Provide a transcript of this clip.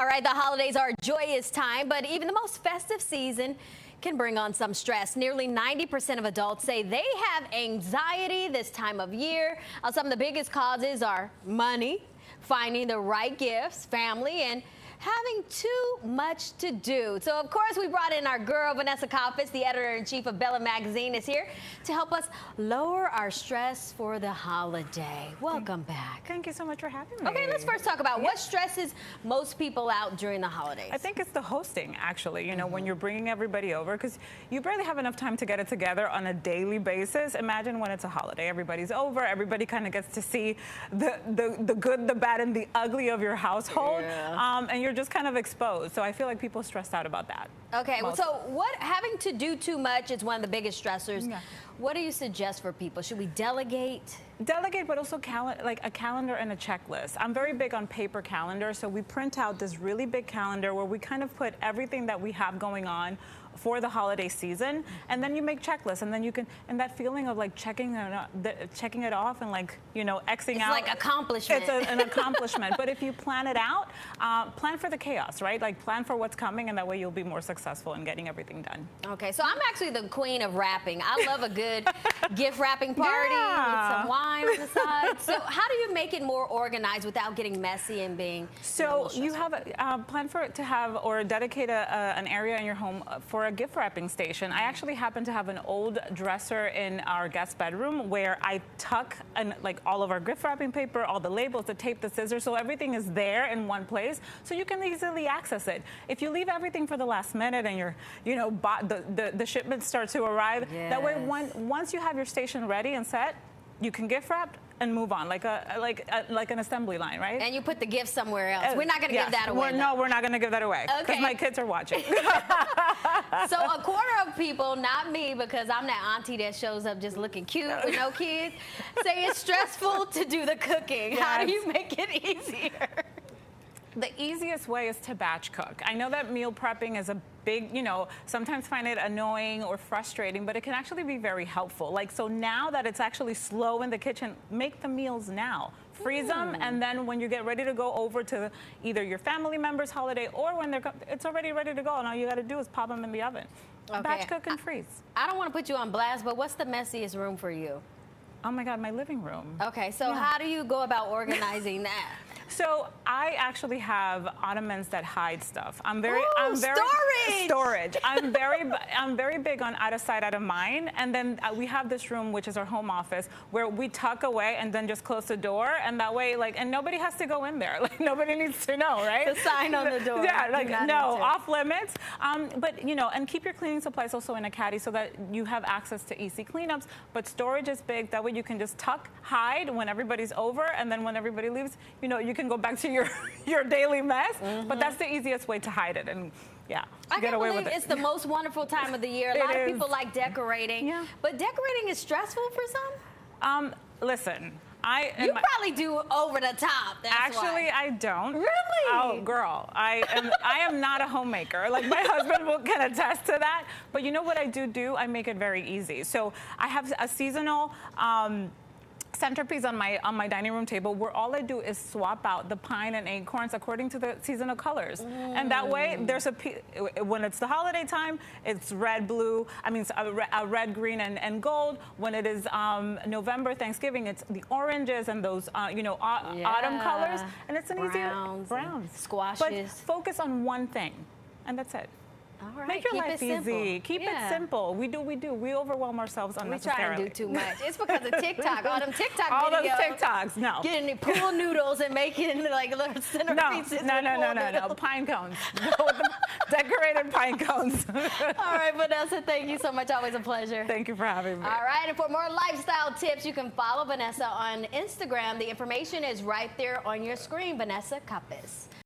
All right, the holidays are a joyous time, but even the most festive season can bring on some stress. Nearly 90% of adults say they have anxiety this time of year. Some of the biggest causes are money, finding the right gifts, family, and having too much to do. So, of course, we brought in our girl, Vanessa Coppes, the editor-in-chief of Bella Magazine, is here to help us lower our stress for the holiday. Welcome back. Thank you so much for having me. Okay, let's first talk about what stresses most people out during the holidays. I think it's the hosting, actually, you know, when you're bringing everybody over, because you barely have enough time to get it together on a daily basis. Imagine when it's a holiday, everybody's over, everybody kind of gets to see the good, the bad, and the ugly of your household, and you're just kind of exposed. So I feel like people stressed out about that. Okay, so having to do too much is one of the biggest stressors. Yeah. What do you suggest for people? Should we delegate? Delegate, but also like a calendar and a checklist. I'm very big on paper calendar, so we print out this really big calendar where we kind of put everything that we have going on for the holiday season, and then you make checklists, and then you can, and that feeling of like checking it off and, like, you know, Xing out. It's like accomplishment. It's an accomplishment. But if you plan it out, plan for the chaos, right? Like, plan for what's coming, and that way you'll be more successful in getting everything done. Okay, so I'm actually the queen of wrapping. I love a good gift wrapping party with some wine on the side. So how do you make it more organized without getting messy and being So you have a plan for it to have or dedicate an area in your home for a gift wrapping station. I actually happen to have an old dresser in our guest bedroom where I tuck like all of our gift wrapping paper, all the labels, the tape, the scissors, so everything is there in one place, so you can easily access it. If you leave everything for the last minute and the shipments start to arrive, that way once you have your station ready and set, you can gift wrap and move on, like an assembly line, right? And you put the gift somewhere else. We're not going to give that away. No, we're not going to give that away because my kids are watching. So a quarter of people, not me, because I'm that auntie that shows up just looking cute with no kids, say it's stressful to do the cooking. Yes. How do you make it easier? The easiest way is to batch cook. I know that meal prepping is a big, sometimes find it annoying or frustrating, but it can actually be very helpful. Like, so now that it's actually slow in the kitchen, make the meals now. Freeze them, and then when you get ready to go over to either your family member's holiday or when it's already ready to go, and all you got to do is pop them in the oven. Okay. Batch cook and freeze. I don't want to put you on blast, but what's the messiest room for you? Oh my God, my living room. Okay, so how do you go about organizing that? So I actually have ottomans that hide stuff. I'm very storage. I'm very big on out of sight, out of mind. And then we have this room, which is our home office, where we tuck away and then just close the door, and that way, like, and nobody has to go in there. Like, nobody needs to know, right? The sign on the door. Yeah, like, no, off limits. But and keep your cleaning supplies also in a caddy so that you have access to easy cleanups. But storage is big. That way you can just tuck, hide when everybody's over, and then when everybody leaves, you can go back to your daily mess. But that's the easiest way to hide it, and get away with it. It's the most wonderful time of the year. A lot of people like decorating, but decorating is stressful for some. Listen, you probably do over the top. Actually, I don't. Really? Oh, girl, I am not a homemaker. Like, my husband can attest to that. But you know what I do? I make it very easy. So I have a seasonal centerpiece on my dining room table where all I do is swap out the pine and acorns according to the seasonal colors. And that way there's when it's the holiday time, it's red, blue, a red, green, and gold. When it is November, Thanksgiving, it's the oranges and those autumn colors. And it's an browns, squashes. But focus on one thing, and that's it. All right. Make your life easy. Keep it simple. We overwhelm ourselves unnecessarily. We try to do too much. It's because of TikTok. All them TikTok videos. All those TikToks. No. Getting pool noodles and making like little centerpieces. No. Pine cones. Go with the decorated pine cones. All right, Vanessa, thank you so much. Always a pleasure. Thank you for having me. All right, and for more lifestyle tips, you can follow Vanessa on Instagram. The information is right there on your screen. Vanessa Coppes.